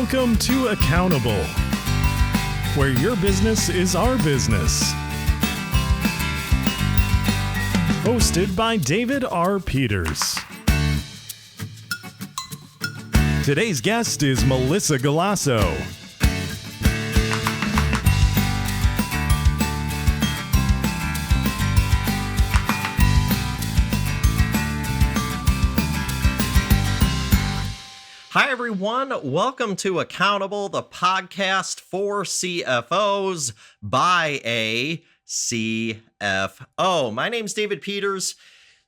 Welcome to Accountable, where your business is our business. Hosted by David R. Peters. Today's guest is Melisa Galasso. Hi, everyone. Welcome to Accountable, the podcast for CFOs by a CFO. My name's David Peters.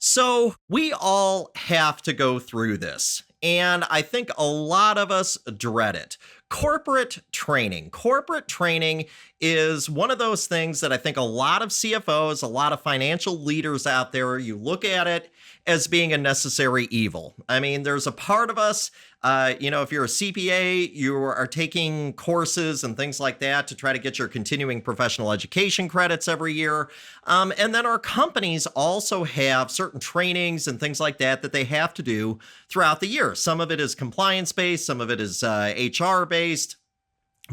So we all have to go through this, and I think a lot of us dread it. Corporate training. Corporate training is one of those things that I think a lot of CFOs, a lot of financial leaders out there, you look at it as being a necessary evil. I mean, there's a part of us, if you're a CPA, you are taking courses and things like that to try to get your continuing professional education credits every year. And then our companies also have certain trainings and things like that that they have to do throughout the year. Some of it is compliance-based, some of it is HR-based.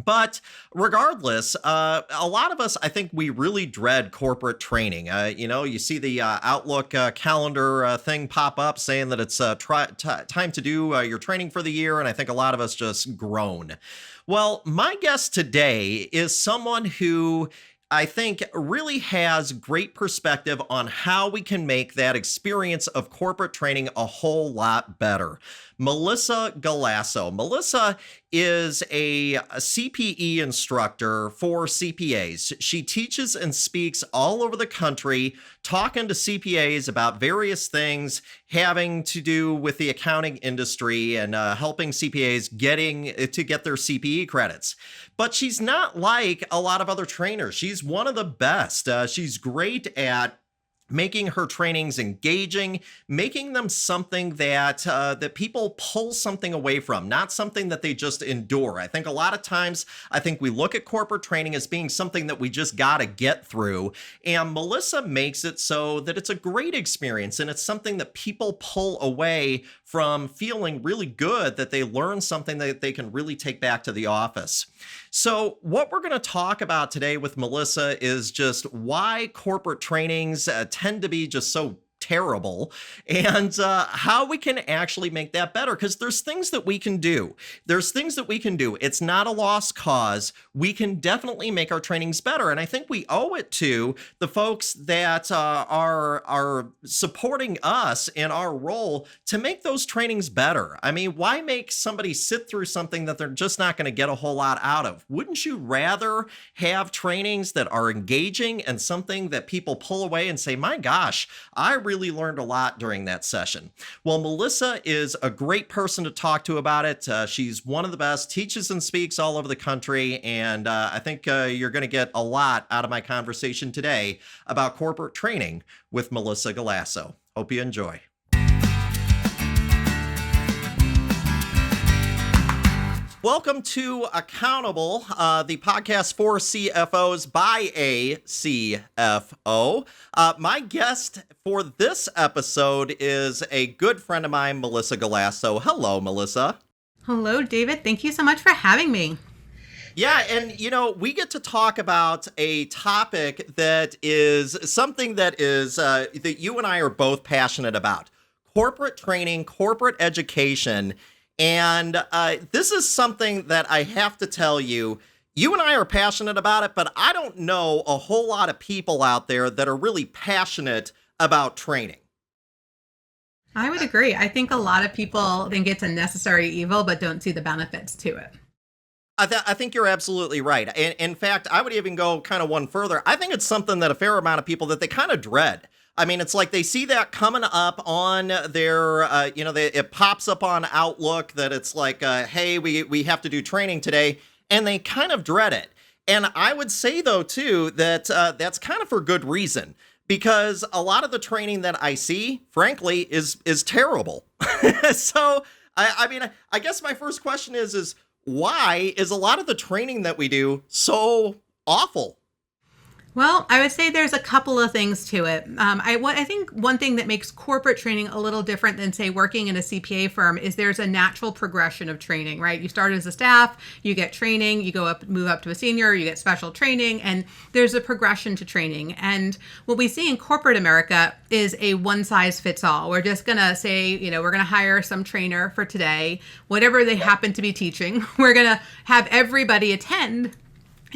But regardless, a lot of us, I think we really dread corporate training. You see the Outlook calendar thing pop up saying that it's time to do your training for the year. And I think a lot of us just groan. Well, my guest today is someone who I think really has great perspective on how we can make that experience of corporate training a whole lot better. Melisa Galasso. Melisa is a CPE instructor for CPAs. She teaches and speaks all over the country, talking to CPAs about various things having to do with the accounting industry and helping CPAs get their CPE credits. But she's not like a lot of other trainers. She's one of the best. She's great at making her trainings engaging, making them something that people pull something away from, not something that they just endure. I think a lot of times, we look at corporate training as being something that we just got to get through. And Melisa makes it so that it's a great experience and it's something that people pull away from feeling really good that they learn something that they can really take back to the office. So what we're going to talk about today with Melisa is just why corporate trainings tend to be just so terrible and how we can actually make that better, because there's things that we can do. It's not a lost cause. We can definitely make our trainings better. And I think we owe it to the folks that are supporting us in our role to make those trainings better. I mean, why make somebody sit through something that they're just not going to get a whole lot out of? Wouldn't you rather have trainings that are engaging and something that people pull away and say, my gosh, I really learned a lot during that session? Well, Melisa is a great person to talk to about it. She's one of the best, teaches and speaks all over the country, and I think you're going to get a lot out of my conversation today about corporate training with Melisa Galasso. Hope you enjoy. Welcome to Accountable, the podcast for CFOs by a CFO. My guest for this episode is a good friend of mine, Melisa Galasso. Hello, Melisa. Hello, David. Thank you so much for having me. Yeah, and we get to talk about a topic that is something that you and I are both passionate about: corporate training, corporate education. And this is something that I have to tell you, you and I are passionate about it, but I don't know a whole lot of people out there that are really passionate about training. I would agree. I think a lot of people think it's a necessary evil, but don't see the benefits to it. I think you're absolutely right. In fact, I would even go kind of one further. I think it's something that a fair amount of people that they kind of dread. I mean, it's like they see that coming up on their, it pops up on Outlook that it's like, hey, we have to do training today, and they kind of dread it. And I would say, though, too, that that's kind of for good reason, because a lot of the training that I see, frankly, is terrible. So, I guess my first question is why is a lot of the training that we do so awful? Well, I would say there's a couple of things to it. I think one thing that makes corporate training a little different than, say, working in a CPA firm is there's a natural progression of training, right? You start as a staff, you get training, you go up, move up to a senior, you get special training, and there's a progression to training. And what we see in corporate America is a one size fits all. We're just going to say, we're going to hire some trainer for today, whatever they happen to be teaching. We're going to have everybody attend.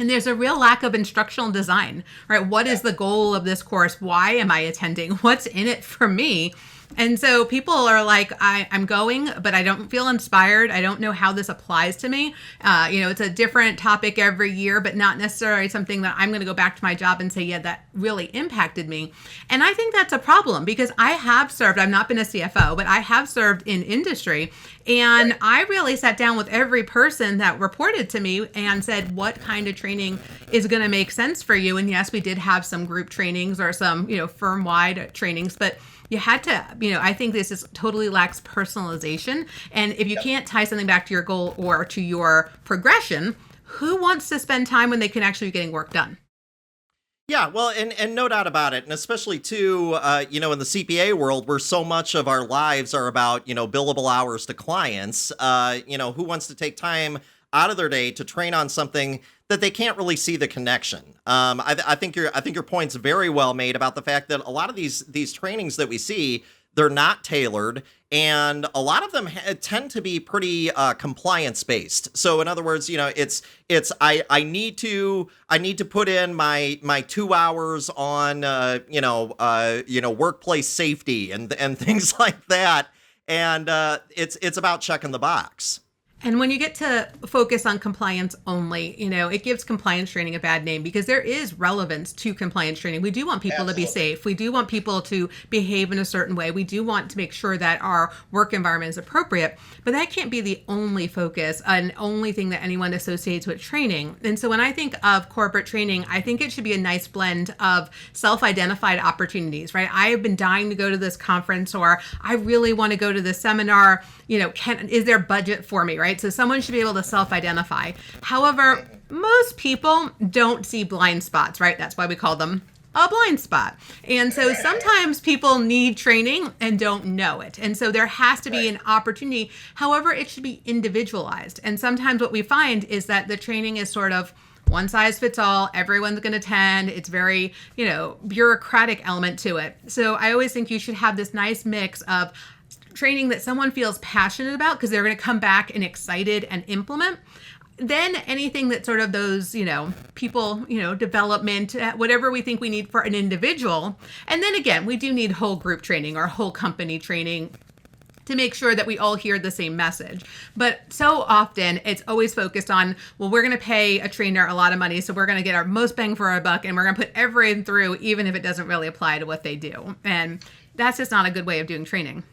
And there's a real lack of instructional design, right? What is the goal of this course? Why am I attending? What's in it for me? And so people are like, I'm going, but I don't feel inspired. I don't know how this applies to me. It's a different topic every year, but not necessarily something that I'm going to go back to my job and say, yeah, that really impacted me. And I think that's a problem because I have served, I've not been a CFO, but I have served in industry. And I really sat down with every person that reported to me and said, what kind of training is going to make sense for you? And yes, we did have some group trainings or some, firm-wide trainings, but you had to, I think this is totally lacks personalization. And if you can't tie something back to your goal or to your progression, who wants to spend time when they can actually be getting work done? Yeah, well, and no doubt about it. And especially too, in the CPA world where so much of our lives are about, billable hours to clients, who wants to take time out of their day to train on something that they can't really see the connection. I think your point's very well made about the fact that a lot of these trainings that we see, they're not tailored, and a lot of them tend to be pretty compliance based. So in other words, I need to put in my 2 hours on workplace safety and things like that, and it's about checking the box. And when you get to focus on compliance only, it gives compliance training a bad name because there is relevance to compliance training. We do want people to be safe. We do want people to behave in a certain way. We do want to make sure that our work environment is appropriate, but that can't be the only focus and only thing that anyone associates with training. And so when I think of corporate training, I think it should be a nice blend of self-identified opportunities, right? I have been dying to go to this conference, or I really want to go to this seminar. Is there budget for me, right? So someone should be able to self-identify. However, most people don't see blind spots, right? That's why we call them a blind spot. And so sometimes people need training and don't know it. And so there has to be an opportunity. However, it should be individualized. And sometimes what we find is that the training is sort of one size fits all. Everyone's going to attend. It's very, bureaucratic element to it. So I always think you should have this nice mix of training that someone feels passionate about because they're going to come back and excited and implement. Then anything that sort of those, people, development, whatever we think we need for an individual. And then again, we do need whole group training or whole company training to make sure that we all hear the same message. But so often it's always focused on, well, we're going to pay a trainer a lot of money, so we're going to get our most bang for our buck and we're going to put everyone through, even if it doesn't really apply to what they do. And that's just not a good way of doing training.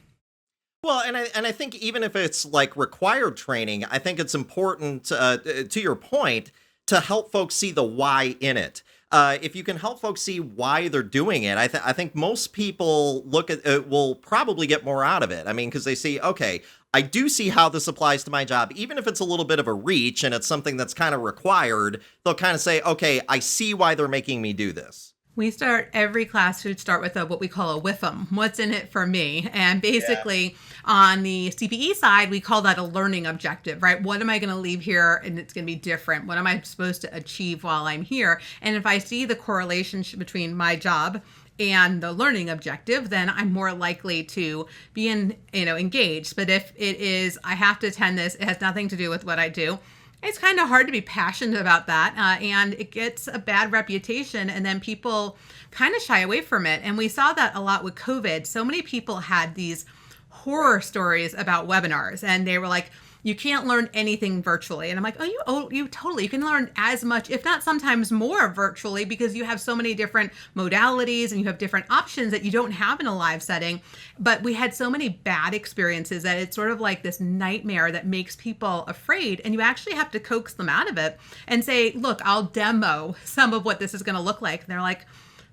Well, and I think even if it's like required training, I think it's important, to your point, to help folks see the why in it. If you can help folks see why they're doing it, I think most people will probably get more out of it. I mean, because they see, okay, I do see how this applies to my job, even if it's a little bit of a reach and it's something that's kind of required. They'll kind of say, okay, I see why they're making me do this. We start every class should start with what we call a WIFM. What's in it for me? And basically on the CPE side, we call that a learning objective, right? What am I going to leave here? And it's going to be different. What am I supposed to achieve while I'm here? And if I see the correlation between my job and the learning objective, then I'm more likely to be engaged. But if it is, I have to attend this, it has nothing to do with what I do, it's kind of hard to be passionate about that, and it gets a bad reputation, and then people kind of shy away from it. And we saw that a lot with COVID. So many people had these horror stories about webinars, and they were like, you can't learn anything virtually. And I'm like, you totally, you can learn as much, if not sometimes more virtually, because you have so many different modalities and you have different options that you don't have in a live setting. But we had so many bad experiences that it's sort of like this nightmare that makes people afraid. And you actually have to coax them out of it and say, look, I'll demo some of what this is going to look like. And they're like,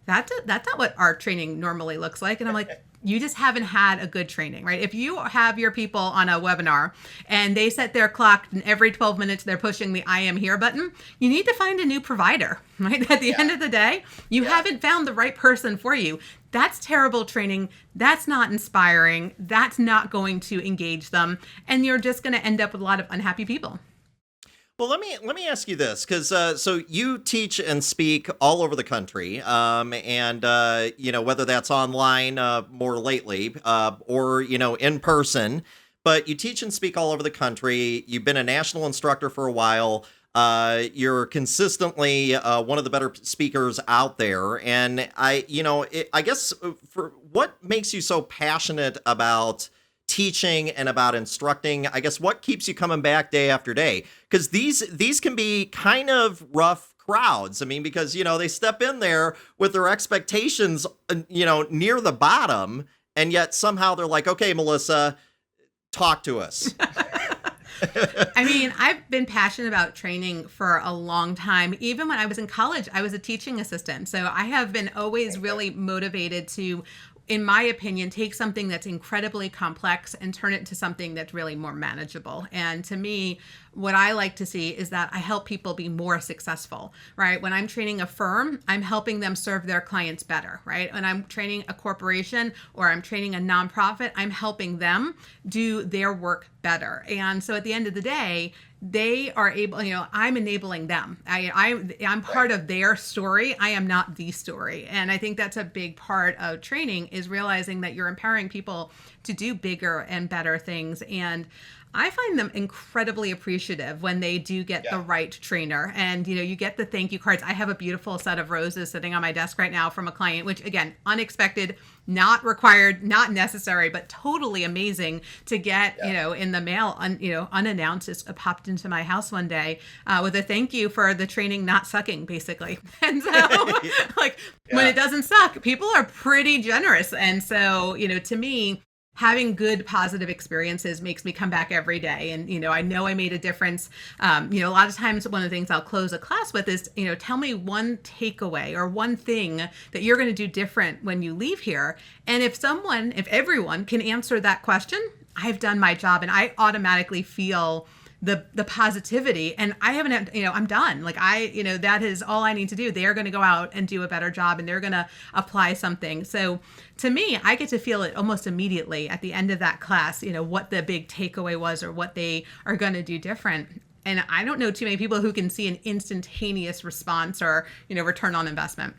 that's not what our training normally looks like. And I'm like, you just haven't had a good training, right? If you have your people on a webinar and they set their clock and every 12 minutes they're pushing the I am here button, you need to find a new provider, right? At the end of the day, you haven't found the right person for you. That's terrible training. That's not inspiring. That's not going to engage them. And you're just going to end up with a lot of unhappy people. Well, let me ask you this, because so you teach and speak all over the country, and whether that's online more lately or in person, but you teach and speak all over the country. You've been a national instructor for a while. You're consistently one of the better speakers out there, and I guess for what makes you so passionate about teaching and about instructing, I guess what keeps you coming back day after day? Because these can be kind of rough crowds. I mean, because they step in there with their expectations near the bottom, and yet somehow they're like, okay, Melisa, talk to us. I mean, I've been passionate about training for a long time. Even when I was in college, I was a teaching assistant. So I have been always really motivated to, in my opinion, take something that's incredibly complex and turn it into something that's really more manageable. And to me, what I like to see is that I help people be more successful, right? When I'm training a firm, I'm helping them serve their clients better, right? When I'm training a corporation or I'm training a nonprofit, I'm helping them do their work better. And so at the end of the day, they are able, I'm enabling them. I'm part of their story. I am not the story. And I think that's a big part of training, is realizing that you're empowering people to do bigger and better things. And I find them incredibly appreciative when they do get the right trainer. And, you get the thank you cards. I have a beautiful set of roses sitting on my desk right now from a client, which, again, unexpected, not required, not necessary, but totally amazing to get, in the mail, unannounced. It popped into my house one day with a thank you for the training not sucking, basically. And so, when it doesn't suck, people are pretty generous. And so, to me, having good positive experiences makes me come back every day. And, I know I made a difference. A lot of times one of the things I'll close a class with is, tell me one takeaway or one thing that you're going to do different when you leave here. And if everyone can answer that question, I've done my job, and I automatically feel the positivity, and I haven't had, I'm done. That is all I need to do. They're going to go out and do a better job, and they're going to apply something. So to me, I get to feel it almost immediately at the end of that class, what the big takeaway was or what they are going to do different. And I don't know too many people who can see an instantaneous response or, return on investment.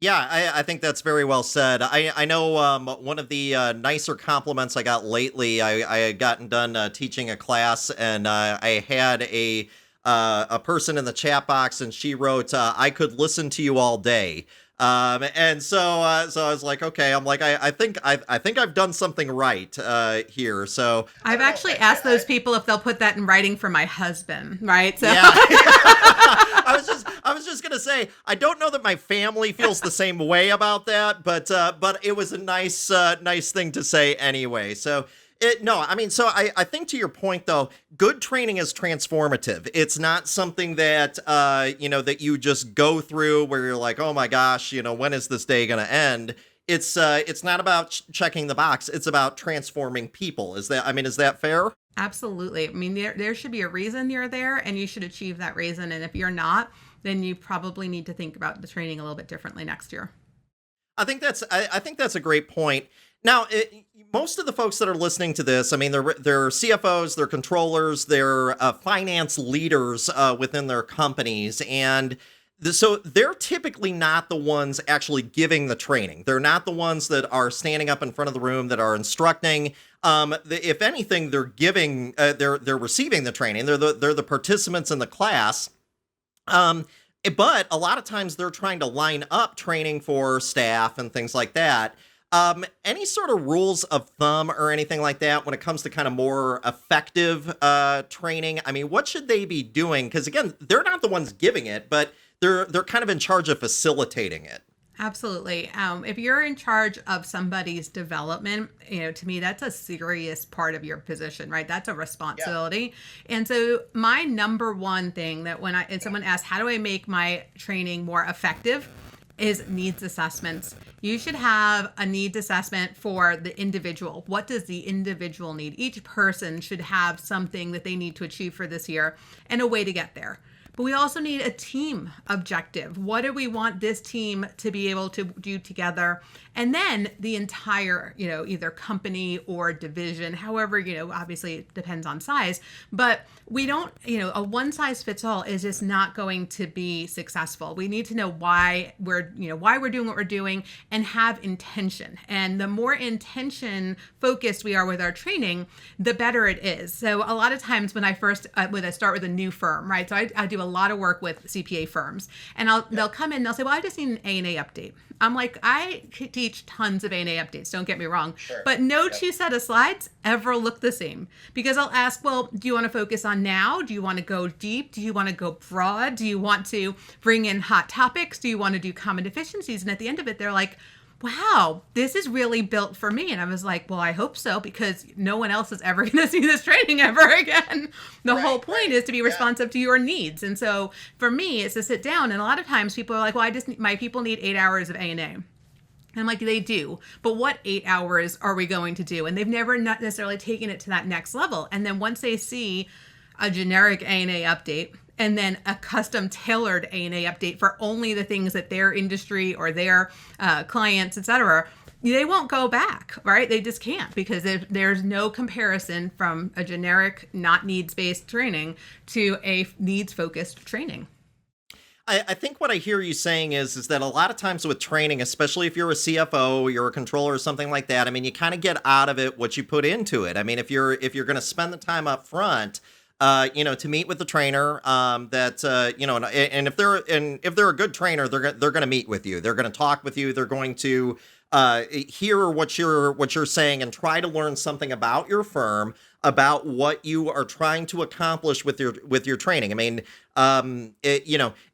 Yeah, I think that's very well said. I know one of the nicer compliments I got lately, I had gotten done teaching a class, and I had a person in the chat box, and she wrote, I could listen to you all day. And so I was like, okay, I think I've done something right here. So I've actually asked those people if they'll put that in writing for my husband, right? So yeah. I was just gonna say, I don't know that my family feels the same way about that, but it was a nice thing to say anyway. So I think to your point though, good training is transformative. It's not something that that you just go through where you're like, oh my gosh, when is this day gonna end? It's not about checking the box. It's about transforming people. Is that fair? Absolutely. I mean, there should be a reason you're there, and you should achieve that reason. And if you're not, then you probably need to think about the training a little bit differently next year. I think that's a great point. Now, most of the folks that are listening to this, I mean, they're CFOs, they're controllers, they're finance leaders within their companies, and so they're typically not the ones actually giving the training. They're not the ones that are standing up in front of the room that are instructing. If anything, they're giving, they're receiving the training. They're the participants in the class. But a lot of times they're trying to line up training for staff and things like that. Any sort of rules of thumb or anything like that when it comes to kind of more effective training? I mean, what should they be doing? Because again, they're not the ones giving it, but they're kind of in charge of facilitating it. Absolutely. If you're in charge of somebody's development, to me, that's a serious part of your position, right? That's a responsibility. Yeah. And so my number one thing that when someone asks, how do I make my training more effective? is needs assessments. You should have a needs assessment for the individual. What does the individual need? Each person should have something that they need to achieve for this year and a way to get there. But we also need a team objective. What do we want this team to be able to do together? And then the entire, either company or division, however, obviously it depends on size, but we don't, a one size fits all is just not going to be successful. We need to know why we're doing what we're doing and have intention. And the more intention focused we are with our training, the better it is. So a lot of times when I start with a new firm, right? So I do a lot of work with CPA firms, and they'll come in and they'll say, well, I just need an A&A update. I'm like, I teach tons of A&A updates, don't get me wrong, but no two set of slides ever look the same, because I'll ask, well, do you want to focus on now? Do you want to go deep? Do you want to go broad? Do you want to bring in hot topics? Do you want to do common deficiencies? And at the end of it, they're like, wow, this is really built for me. And I was like, well, I hope so, because no one else is ever going to see this training ever again. The whole point is to be responsive to your needs. And so for me, it's to sit down. And a lot of times people are like, well, my people need 8 hours of A&A. And I'm like, they do. But what 8 hours are we going to do? And they've never not necessarily taken it to that next level. And then once they see a generic A&A update, and then a custom tailored A&A update for only the things that their industry or their clients, et cetera, they won't go back, right? They just can't, because there's no comparison from a generic, not needs-based training to a needs-focused training. I think what I hear you saying is that a lot of times with training, especially if you're a CFO, you're a controller or something like that, I mean, you kind of get out of it what you put into it. I mean, if you're going to spend the time up front, to meet with the trainer, and if they're a good trainer, they're going to meet with you. They're going to talk with you. They're going to hear what you're saying and try to learn something about your firm, about what you are trying to accomplish with your training. I mean,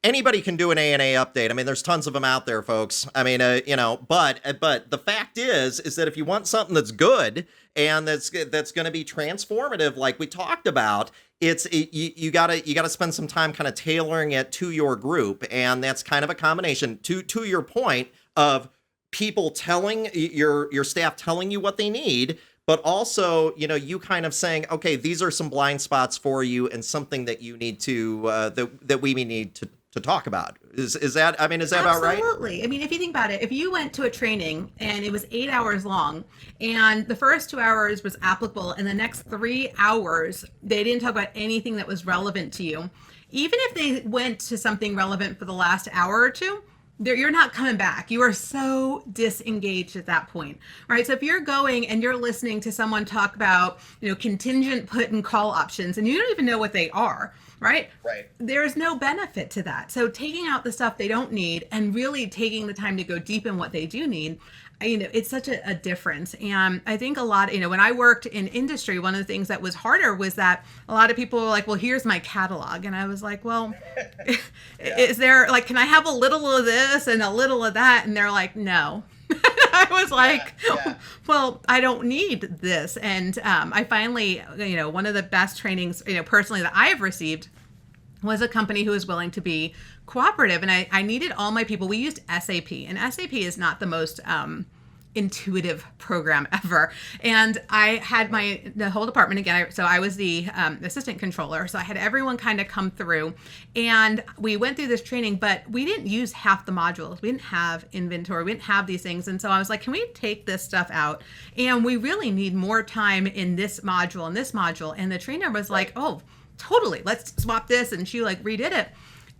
anybody can do an A&A update. I mean, there's tons of them out there, folks. I mean, but the fact is that if you want something that's good and that's going to be transformative, like we talked about, you gotta spend some time kind of tailoring it to your group, and that's kind of a combination to your point of people telling your staff telling you what they need, but also, you kind of saying, okay, these are some blind spots for you and something that you need to that we need to talk about. Is that about right? Absolutely. I mean, if you think about it, if you went to a training and it was 8 hours long and the first 2 hours was applicable and the next 3 hours, they didn't talk about anything that was relevant to you, even if they went to something relevant for the last hour or two, you're not coming back. You are so disengaged at that point, right? So if you're going and you're listening to someone talk about, contingent put and call options, and you don't even know what they are, right? Right. There's no benefit to that. So taking out the stuff they don't need and really taking the time to go deep in what they do need, it's such a difference. And I think a lot, when I worked in industry, one of the things that was harder was that a lot of people were like, well, here's my catalog. And I was like, well, is there, like, can I have a little of this and a little of that? And they're like, no. I was like, well, I don't need this. And I finally, one of the best trainings, personally that I have received was a company who was willing to be cooperative. And I needed all my people. We used SAP, and SAP is not the most intuitive program ever. And I had the whole department again. So I was the assistant controller. So I had everyone kind of come through, and we went through this training, but we didn't use half the modules. We didn't have inventory. We didn't have these things. And so I was like, can we take this stuff out? And we really need more time in this module and this module. And the trainer was like, oh, totally. Let's swap this. And she redid it.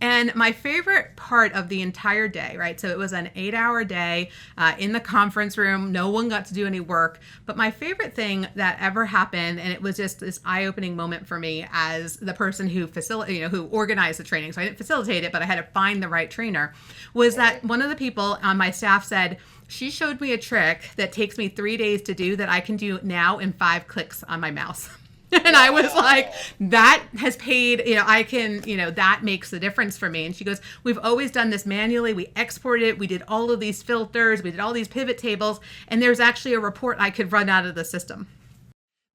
And my favorite part of the entire day, right? So it was an 8-hour day in the conference room. No one got to do any work. But my favorite thing that ever happened, and it was just this eye-opening moment for me as the person who who organized the training. So I didn't facilitate it, but I had to find the right trainer, was that one of the people on my staff said, she showed me a trick that takes me 3 days to do that I can do now in 5 clicks on my mouse. And I was like, that has paid, that makes the difference for me. And she goes, we've always done this manually. We exported it. We did all of these filters. We did all these pivot tables. And there's actually a report I could run out of the system.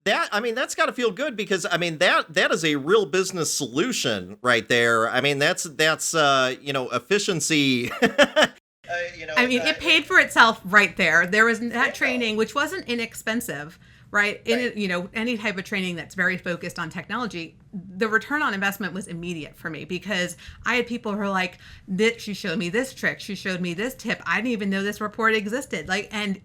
That's got to feel good, because that is a real business solution right there. I mean, that's efficiency. I mean, it paid for itself right there. There was that training, which wasn't inexpensive, right? Any type of training that's very focused on technology, the return on investment was immediate for me because I had people who were like, she showed me this trick, she showed me this tip. I didn't even know this report existed. And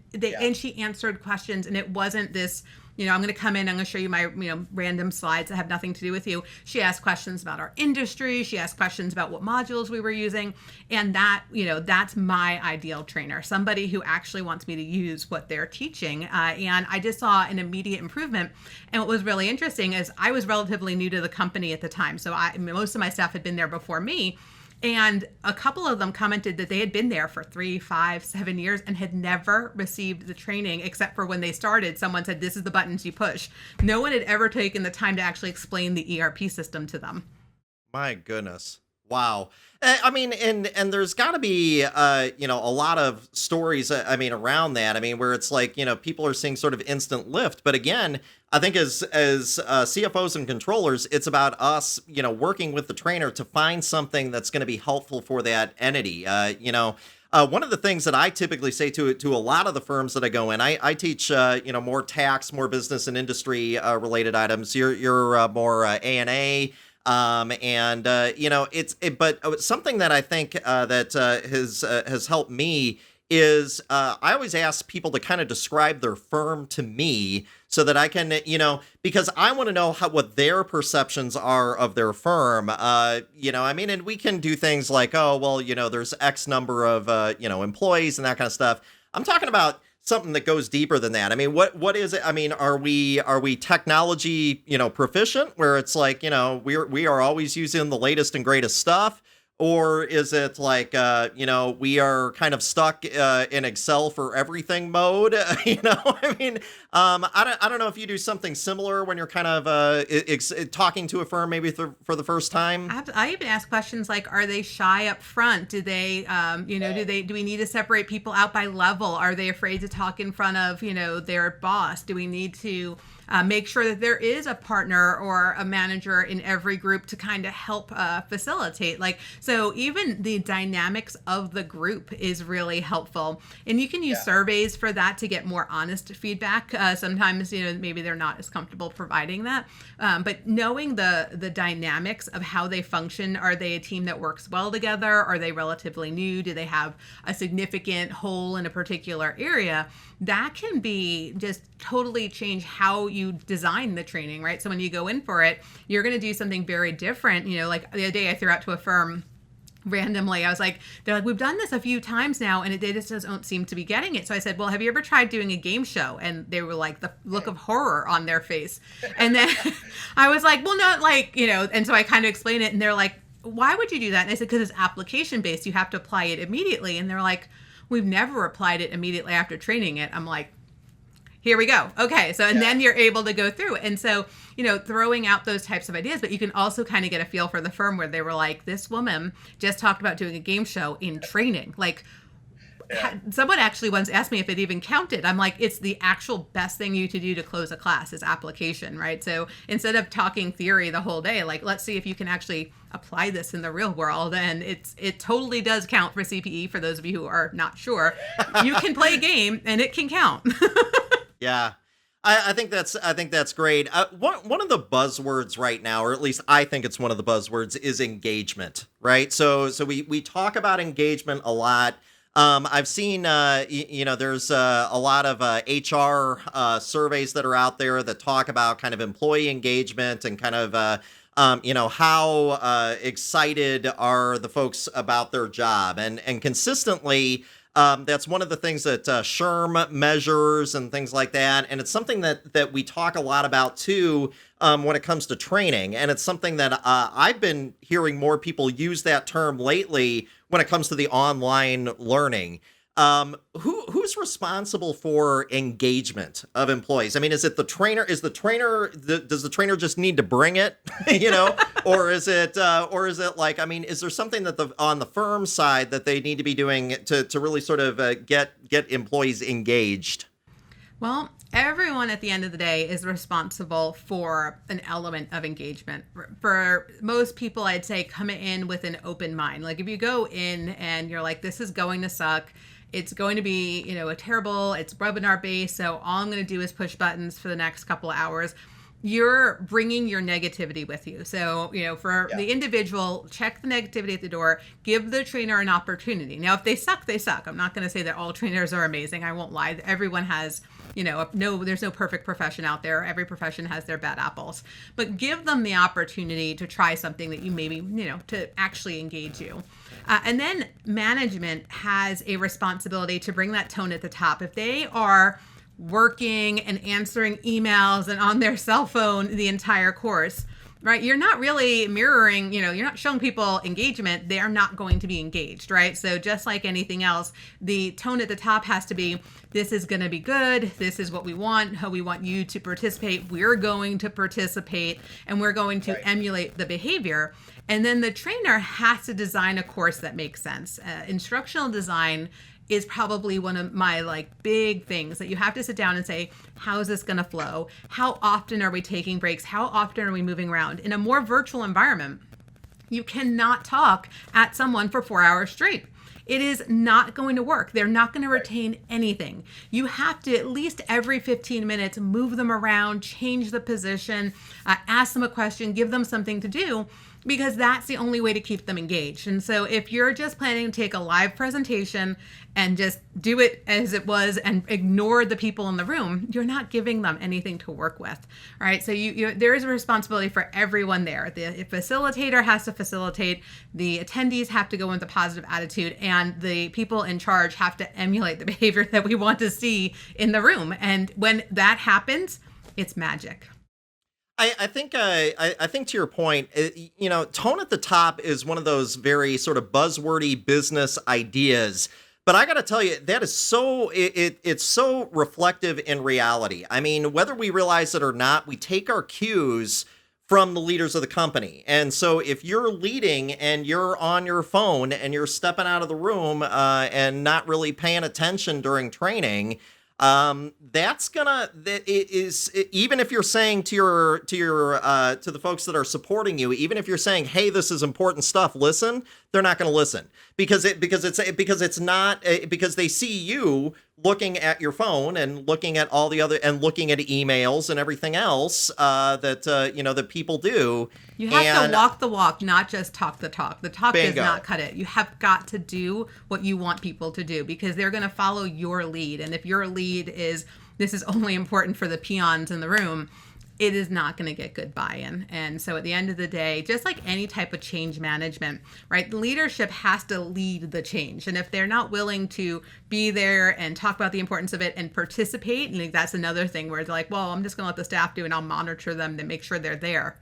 she answered questions, and it wasn't this, I'm going to come in, I'm going to show you my, random slides that have nothing to do with you. She asked questions about our industry. She asked questions about what modules we were using. And that, that's my ideal trainer, somebody who actually wants me to use what they're teaching. And I just saw an immediate improvement. And what was really interesting is I was relatively new to the company at the time. So most of my staff had been there before me. And a couple of them commented that they had been there for 3, 5, 7 years and had never received the training, except for when they started, someone said, this is the buttons you push. No one had ever taken the time to actually explain the ERP system to them. My goodness. Wow. I mean, and there's got to be, a lot of stories, around that. Where it's like, people are seeing sort of instant lift. But again, I think as CFOs and controllers, it's about us, working with the trainer to find something that's going to be helpful for that entity. One of the things that I typically say to a lot of the firms that I go in, I teach, more tax, more business and industry related items. You're more A&A. But something that I think that has helped me is I always ask people to kind of describe their firm to me so that I can, because I want to know what their perceptions are of their firm. And we can do things like, there's X number of, employees and that kind of stuff. I'm talking about something that goes deeper than that. What is it? Are we technology, proficient where it's like, we are always using the latest and greatest stuff? Or is it like, we are kind of stuck in Excel for everything mode? I don't know if you do something similar when you're kind of talking to a firm maybe for the first time. I even ask questions like, are they shy up front? Do they, do we need to separate people out by level? Are they afraid to talk in front of, their boss? Do we need to make sure that there is a partner or a manager in every group to kind of help facilitate? So even the dynamics of the group is really helpful. And you can use surveys for that to get more honest feedback. Sometimes, maybe they're not as comfortable providing that. But knowing the dynamics of how they function, are they a team that works well together? Are they relatively new? Do they have a significant hole in a particular area? That can be just totally change how you design the training, right? So when you go in for it, you're going to do something very different. Like the other day I threw out to a firm randomly, I was like, they're like, we've done this a few times now and they just don't seem to be getting it. So I said, well, have you ever tried doing a game show? And they were like, the look of horror on their face. And then I was like, well, not like, and so I kind of explained it and they're like, why would you do that? And I said, because it's application based. You have to apply it immediately. And they're like, we've never applied it immediately after training it. I'm like, here we go. Okay. So, and then you're able to go through. And so, throwing out those types of ideas, but you can also kind of get a feel for the firm where they were like, this woman just talked about doing a game show in training. Someone actually once asked me if it even counted. I'm like, it's the actual best thing you to do to close a class is application, right? So instead of talking theory the whole day, let's see if you can actually apply this in the real world. And it totally does count for CPE. For those of you who are not sure, you can play a game and it can count. Yeah. I think that's great. One of the buzzwords right now, or at least I think it's one of the buzzwords, is engagement, right? So we talk about engagement a lot. I've seen, there's a lot of HR surveys that are out there that talk about kind of employee engagement and kind of, how excited are the folks about their job. And consistently, that's one of the things that SHRM measures and things like that. And it's something that we talk a lot about, too, when it comes to training. And it's something that I've been hearing more people use that term lately when it comes to the online learning. Who's responsible for engagement of employees? Is it the trainer? Does the trainer just need to bring it, or is it like, is there something that on the firm side that they need to be doing to really sort of get employees engaged? Well, everyone at the end of the day is responsible for an element of engagement. For most people, I'd say come in with an open mind. Like if you go in and you're like, this is going to suck, it's going to be, a terrible, it's rubbing our base, so all I'm going to do is push buttons for the next couple of hours. You're bringing your negativity with you. So, for the individual, check the negativity at the door, give the trainer an opportunity. Now, if they suck, they suck. I'm not going to say that all trainers are amazing. I won't lie. Everyone has, there's no perfect profession out there. Every profession has their bad apples. But give them the opportunity to try something that you maybe, to actually engage you. And then management has a responsibility to bring that tone at the top. If they are working and answering emails and on their cell phone the entire course, right? You're not really mirroring, you're not showing people engagement. They are not going to be engaged, right? So just like anything else, the tone at the top has to be, this is going to be good. This is what we want. How we want you to participate. We're going to participate and we're going to emulate the behavior. And then the trainer has to design a course that makes sense. Instructional design is probably one of my big things that you have to sit down and say, how is this going to flow? How often are we taking breaks? How often are we moving around? In a more virtual environment, you cannot talk at someone for 4 hours straight. It is not going to work. They're not going to retain anything. You have to at least every 15 minutes move them around, change the position, ask them a question, give them something to do, because that's the only way to keep them engaged. And so if you're just planning to take a live presentation and just do it as it was and ignore the people in the room, you're not giving them anything to work with. All right. So there is a responsibility for everyone there. The facilitator has to facilitate, the attendees have to go with a positive attitude, and the people in charge have to emulate the behavior that we want to see in the room. And when that happens, it's magic. I think to your point, tone at the top is one of those very sort of buzzwordy business ideas. But I got to tell you, that is it's so reflective in reality. I mean, whether we realize it or not, we take our cues from the leaders of the company. And so if you're leading and you're on your phone and you're stepping out of the room and not really paying attention during training, even if you're saying to the folks that are supporting you, even if you're saying, hey, this is important stuff, listen, they're not going to listen because they see you looking at your phone and looking at all the other and looking at emails and everything else that people do. You have to walk the walk, not just talk the talk. The talk does not cut it. You have got to do what you want people to do because they're going to follow your lead. And if your lead is, this is only important for the peons in the room, it is not going to get good buy-in. And so at the end of the day, just like any type of change management, right? Leadership has to lead the change. And if they're not willing to be there and talk about the importance of it and participate, and that's another thing where they're like, well, I'm just going to let the staff do and I'll monitor them to make sure they're there.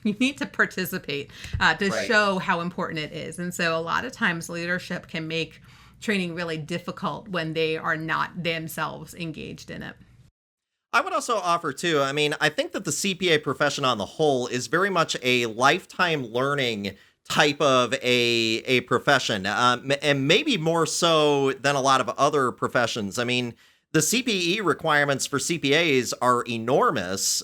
You need to participate to show how important it is. And so a lot of times leadership can make training really difficult when they are not themselves engaged in it. I would also offer, too, I mean, I think that the CPA profession on the whole is very much a lifetime learning type of a profession, and maybe more so than a lot of other professions. I mean, the CPE requirements for CPAs are enormous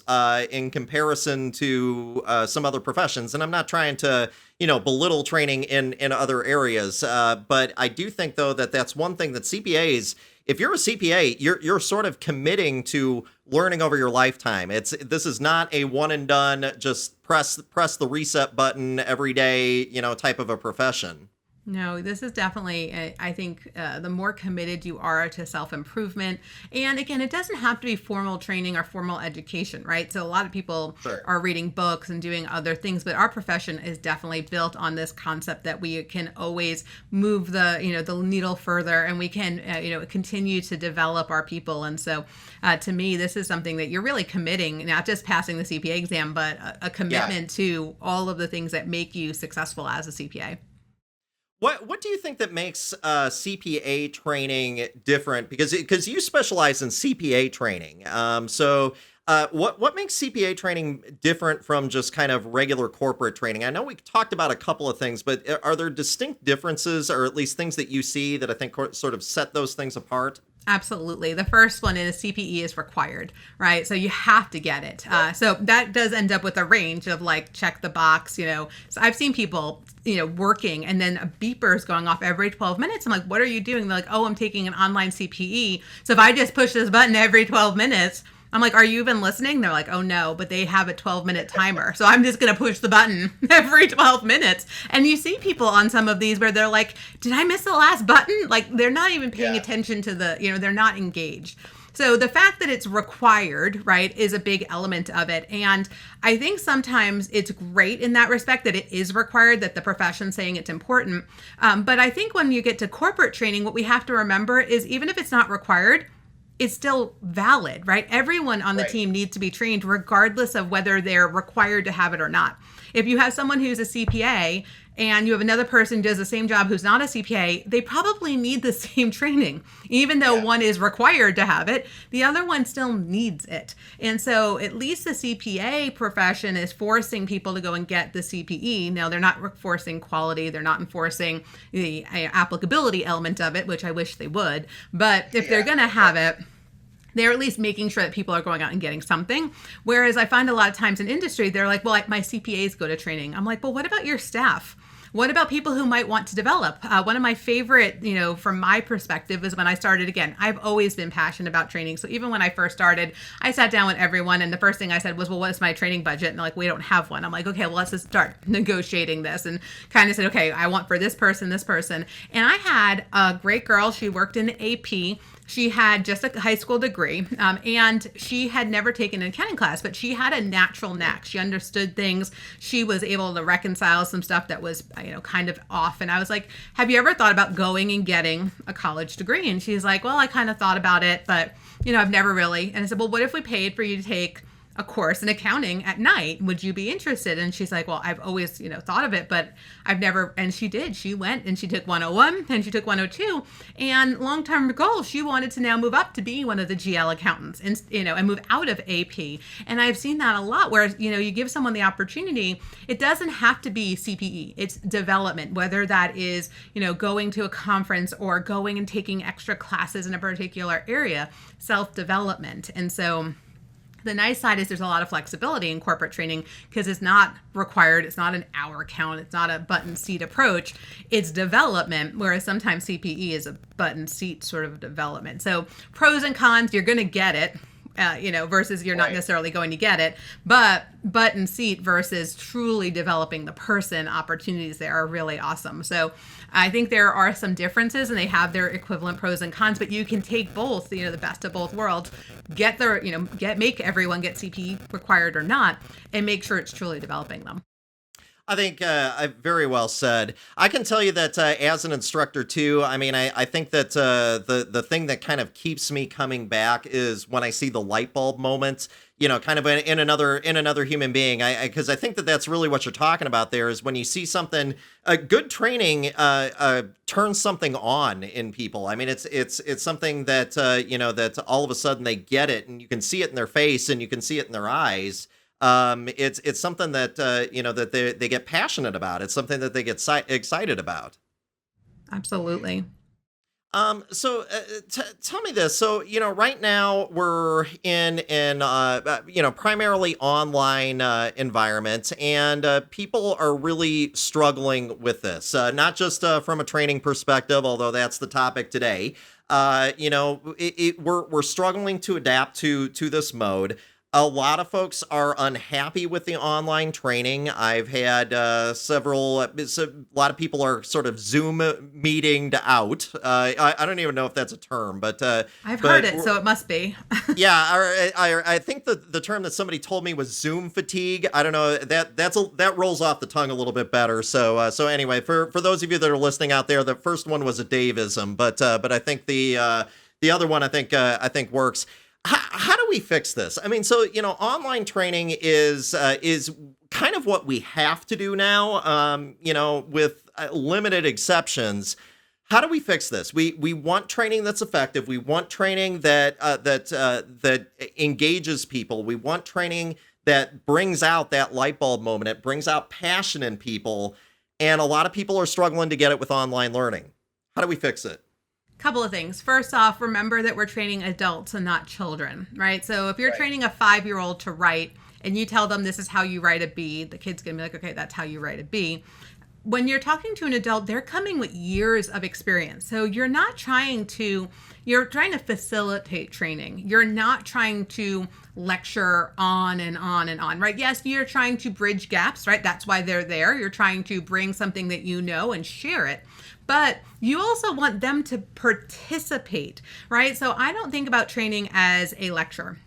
in comparison to some other professions. And I'm not trying to, belittle training in other areas. But I do think, though, that that's one thing that CPAs, if you're a CPA, you're sort of committing to learning over your lifetime. This is not a one and done, just press the reset button every day, type of a profession. No, this is definitely, I think, the more committed you are to self-improvement. And again, it doesn't have to be formal training or formal education, right? So a lot of people are reading books and doing other things, but our profession is definitely built on this concept that we can always move the needle further, and we can, continue to develop our people. And so to me, this is something that you're really committing, not just passing the CPA exam, but a commitment to all of the things that make you successful as a CPA. What do you think that makes CPA training different? Because you specialize in CPA training. So what makes CPA training different from just kind of regular corporate training? I know we talked about a couple of things, but are there distinct differences, or at least things that you see that I think sort of set those things apart? Absolutely. The first one is CPE is required, right? So you have to get it. So that does end up with a range of like, check the box, So I've seen people, working and then a beeper is going off every 12 minutes. I'm like, what are you doing? They're like, oh, I'm taking an online CPE. So if I just push this button every 12 minutes, I'm like, are you even listening? They're like, oh no, but they have a 12-minute timer. So I'm just going to push the button every 12 minutes. And you see people on some of these where they're like, did I miss the last button? Like they're not even paying attention to they're not engaged. So the fact that it's required, right, is a big element of it. And I think sometimes it's great in that respect that it is required, that the profession's saying it's important. But I think when you get to corporate training, what we have to remember is even if it's not required, it's still valid, right? Everyone on the team needs to be trained regardless of whether they're required to have it or not. If you have someone who's a CPA and you have another person who does the same job who's not a CPA, they probably need the same training. Even though one is required to have it, the other one still needs it. And so at least the CPA profession is forcing people to go and get the CPE. Now, they're not enforcing quality. They're not enforcing the applicability element of it, which I wish they would. But if they're going to have it, they're at least making sure that people are going out and getting something. Whereas I find a lot of times in industry, they're like, well, my CPAs go to training. I'm like, well, what about your staff? What about people who might want to develop? One of my favorite, from my perspective is when I started, again, I've always been passionate about training. So even when I first started, I sat down with everyone and the first thing I said was, well, what is my training budget? And they're like, we don't have one. I'm like, okay, well, let's just start negotiating this, and kind of said, okay, I want for this person. And I had a great girl. She worked in AP. She had just a high school degree, and she had never taken an accounting class, but she had a natural knack. She understood things. She was able to reconcile some stuff that was, kind of off. And I was like, have you ever thought about going and getting a college degree? And she's like, well, I kind of thought about it, but, I've never really. And I said, well, what if we paid for you to take a course in accounting at night? Would you be interested? And she's like, well, I've always, thought of it, but I've never. And she did. She went and she took 101 and she took 102. And long-term goal, she wanted to now move up to be one of the GL accountants and, and move out of AP. And I've seen that a lot where, you give someone the opportunity. It doesn't have to be CPE. It's development, whether that is, going to a conference or going and taking extra classes in a particular area, self-development. And so the nice side is there's a lot of flexibility in corporate training because it's not required. It's not an hour count. It's not a button seat approach. It's development, whereas sometimes CPE is a button seat sort of development. So pros and cons, you're going to get it. Versus you're not necessarily going to get it, but button seat versus truly developing the person, opportunities there are really awesome. So I think there are some differences and they have their equivalent pros and cons, but you can take both, the best of both worlds, make everyone get CPE required or not, and make sure it's truly developing them. I think very well said. I can tell you that as an instructor too, I think that the thing that kind of keeps me coming back is when I see the light bulb moment, kind of in another human being. Because I think that that's really what you're talking about there is when you see something, good training turns something on in people. It's something that, that all of a sudden they get it and you can see it in their face and you can see it in their eyes. It's something that that they get passionate about. It's something that they get excited about. Absolutely. So tell me this. So right now we're in primarily online environment, and people are really struggling with this. Not just from a training perspective, although that's the topic today. We're struggling to adapt to this mode. A lot of folks are unhappy with the online training. I've had a lot of people are sort of Zoom meetinged out. I don't even know if that's a term, but I've heard it, so it must be. Yeah, I think the term that somebody told me was Zoom fatigue. I don't know, that rolls off the tongue a little bit better. So anyway, for those of you that are listening out there, the first one was a Daveism, but I think the other one I think works. How do we fix this? Online training is kind of what we have to do now, with limited exceptions. How do we fix this? We want training that's effective. We want training that engages people. We want training that brings out that light bulb moment. It brings out passion in people. And a lot of people are struggling to get it with online learning. How do we fix it? Couple of things. First off, remember that we're training adults and not children, right? So if you're training a 5-year-old to write and you tell them this is how you write a B, the kid's going to be like, okay, that's how you write a B. When you're talking to an adult, they're coming with years of experience. So you're trying to facilitate training. You're not trying to lecture on and on and on, right? Yes, you're trying to bridge gaps, right? That's why they're there. You're trying to bring something that you know and share it. But you also want them to participate, right? So I don't think about training as a lecture.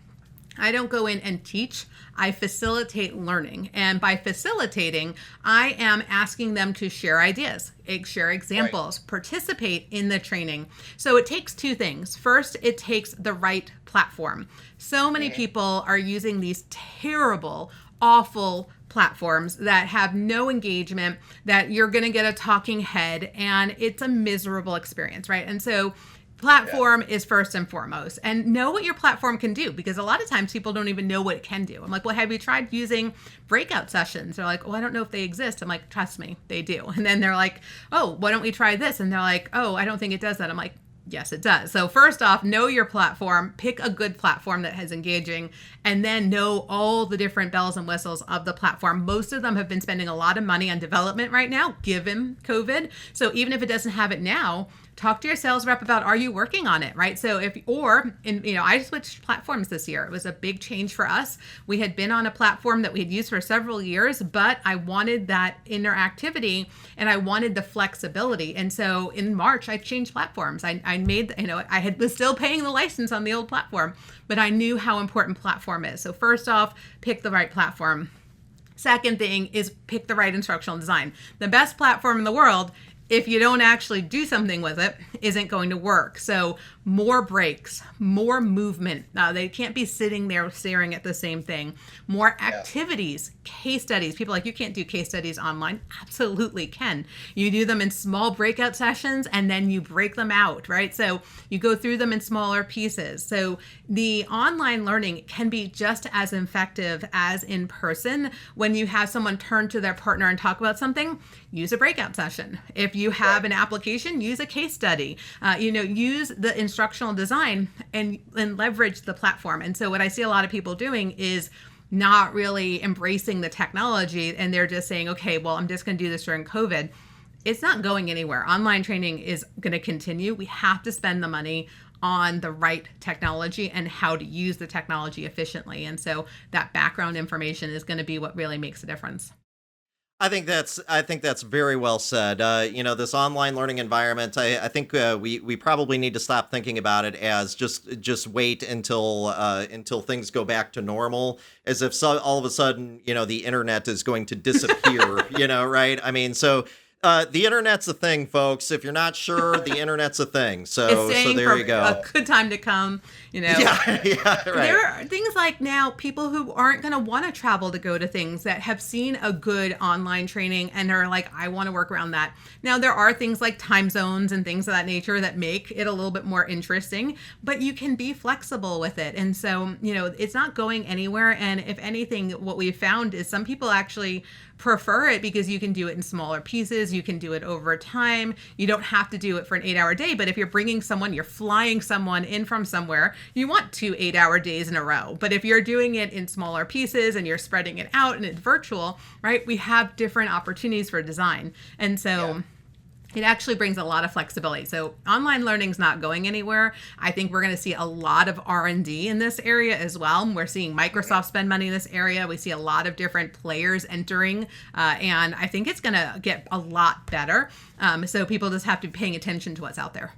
I don't go in and teach. I facilitate learning. And by facilitating, I am asking them to share ideas, share examples, participate in the training. So it takes two things. First, it takes the right platform. So many people are using these terrible, awful platforms that have no engagement, that you're going to get a talking head, and it's a miserable experience, right? And so platform is first and foremost, and know what your platform can do, because a lot of times people don't even know what it can do. I'm like, well, have you tried using breakout sessions? They're like, oh, I don't know if they exist. I'm like, trust me, they do. And then they're like, oh, why don't we try this? And they're like, oh, I don't think it does that. I'm like, yes, it does. So first off, know your platform, pick a good platform that is engaging, and then know all the different bells and whistles of the platform. Most of them have been spending a lot of money on development right now, given COVID. So even if it doesn't have it now, talk to your sales rep about, are you working on it, right? So I switched platforms this year. It was a big change for us. We had been on a platform that we had used for several years, but I wanted that interactivity and I wanted the flexibility. And so in March, I changed platforms. I was still paying the license on the old platform, but I knew how important platform is. So first off, pick the right platform. Second thing is pick the right instructional design. The best platform in the world, if you don't actually do something with it, isn't going to work. So more breaks, more movement. They can't be sitting there staring at the same thing. More activities, case studies. People are like, you can't do case studies online. Absolutely can. You do them in small breakout sessions and then you break them out, right? So you go through them in smaller pieces. So the online learning can be just as effective as in person. When you have someone turn to their partner and talk about something, use a breakout session. If you have an application, use a case study. Use the instructional design and leverage the platform. And so what I see a lot of people doing is not really embracing the technology, and they're just saying, okay, well, I'm just going to do this during COVID. It's not going anywhere. Online training is going to continue. We have to spend the money on the right technology and how to use the technology efficiently. And so that background information is going to be what really makes a difference. I think that's very well said. This online learning environment, I think we probably need to stop thinking about it as just wait until things go back to normal, as if all of a sudden, the internet is going to disappear, right? I mean, so the internet's a thing, folks. If you're not sure, the internet's a thing. So there you go. A good time to come, Yeah, right. There are things like now people who aren't going to want to travel to go to things that have seen a good online training and are like, I want to work around that. Now, there are things like time zones and things of that nature that make it a little bit more interesting, but you can be flexible with it. And so, it's not going anywhere. And if anything, what we've found is some people actually prefer it because you can do it in smaller pieces. You can do it over time. You don't have to do it for an 8-hour day. But if you're you're flying someone in from somewhere, you want 2 8-hour days in a row. But if you're doing it in smaller pieces and you're spreading it out and it's virtual, right? We have different opportunities for design. And so it actually brings a lot of flexibility. So online learning is not going anywhere. I think we're going to see a lot of R&D in this area as well. We're seeing Microsoft spend money in this area. We see a lot of different players entering, and I think it's going to get a lot better. So people just have to be paying attention to what's out there.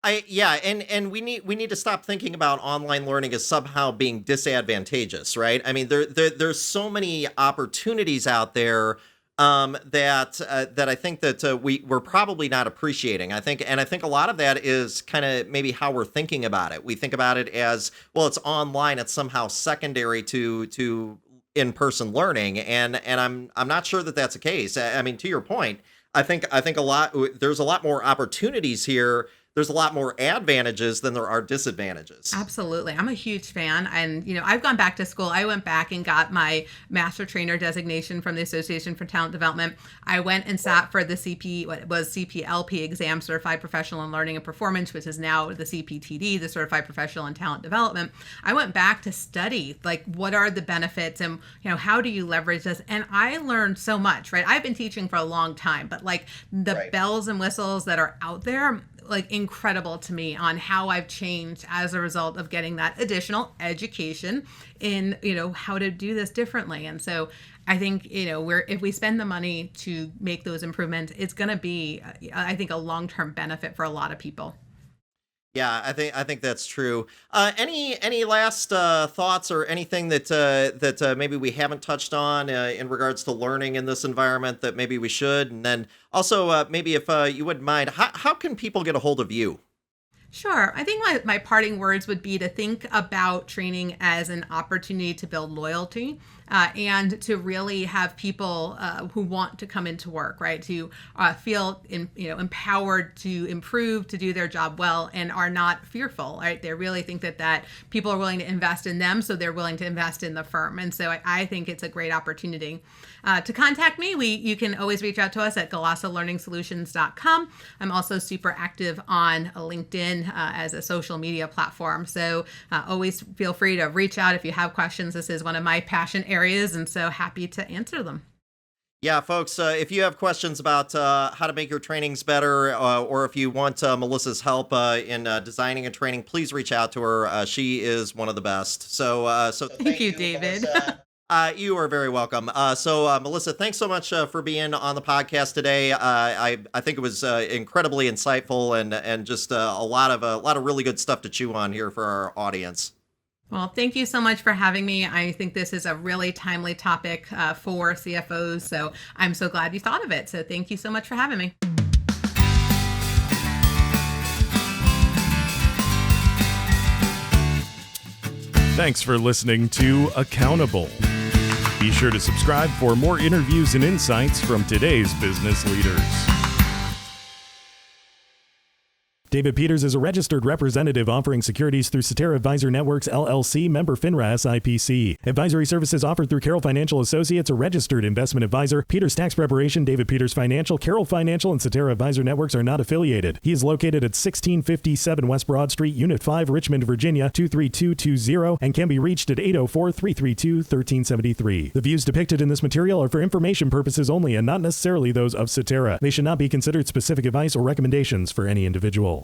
And we need to stop thinking about online learning as somehow being disadvantageous, right? I mean, there's so many opportunities out there that I think that we're probably not appreciating. I think a lot of that is kind of maybe how we're thinking about it. We think about it as, well, it's online, it's somehow secondary to in-person learning, and I'm not sure that that's the case. I mean, to your point, I think there's a lot more opportunities here there's a lot more advantages than there are disadvantages. Absolutely. I'm a huge fan. And, I've gone back to school. I went back and got my master trainer designation from the Association for Talent Development. I went and sat for the CPLP exam, Certified Professional in Learning and Performance, which is now the CPTD, the Certified Professional in Talent Development. I went back to study, like, what are the benefits and, how do you leverage this? And I learned so much, right? I've been teaching for a long time, but like the bells and whistles that are out there, like, incredible to me on how I've changed as a result of getting that additional education in, how to do this differently. And so I think, if we spend the money to make those improvements, it's going to be, I think, a long-term benefit for a lot of people. Yeah, I think that's true. Any last thoughts or anything that maybe we haven't touched on in regards to learning in this environment that maybe we should? And then also maybe if you wouldn't mind, how can people get a hold of you? Sure. I think my parting words would be to think about training as an opportunity to build loyalty and to really have people who want to come into work, right? To feel empowered to improve, to do their job well, and are not fearful, right? They really think that people are willing to invest in them, so they're willing to invest in the firm. And so I think it's a great opportunity. To contact me, you can always reach out to us at GalassoLearningSolutions.com. I'm also super active on LinkedIn as a social media platform. So always feel free to reach out if you have questions. This is one of my passion areas, and so happy to answer them. Yeah, folks, if you have questions about how to make your trainings better, or if you want Melissa's help in designing a training, please reach out to her. She is one of the best. So thank you, David. You are very welcome. So Melisa, thanks so much for being on the podcast today. I think it was incredibly insightful and just a lot of really good stuff to chew on here for our audience. Well, thank you so much for having me. I think this is a really timely topic for CFOs, so I'm so glad you thought of it. So thank you so much for having me. Thanks for listening to Accountable. Be sure to subscribe for more interviews and insights from today's business leaders. David Peters is a registered representative offering securities through Cetera Advisor Networks, LLC, member FINRA SIPC. Advisory services offered through Carroll Financial Associates, a registered investment advisor. Peters Tax Preparation, David Peters Financial, Carroll Financial, and Cetera Advisor Networks are not affiliated. He is located at 1657 West Broad Street, Unit 5, Richmond, Virginia, 23220, and can be reached at 804-332-1373. The views depicted in this material are for information purposes only and not necessarily those of Cetera. They should not be considered specific advice or recommendations for any individual.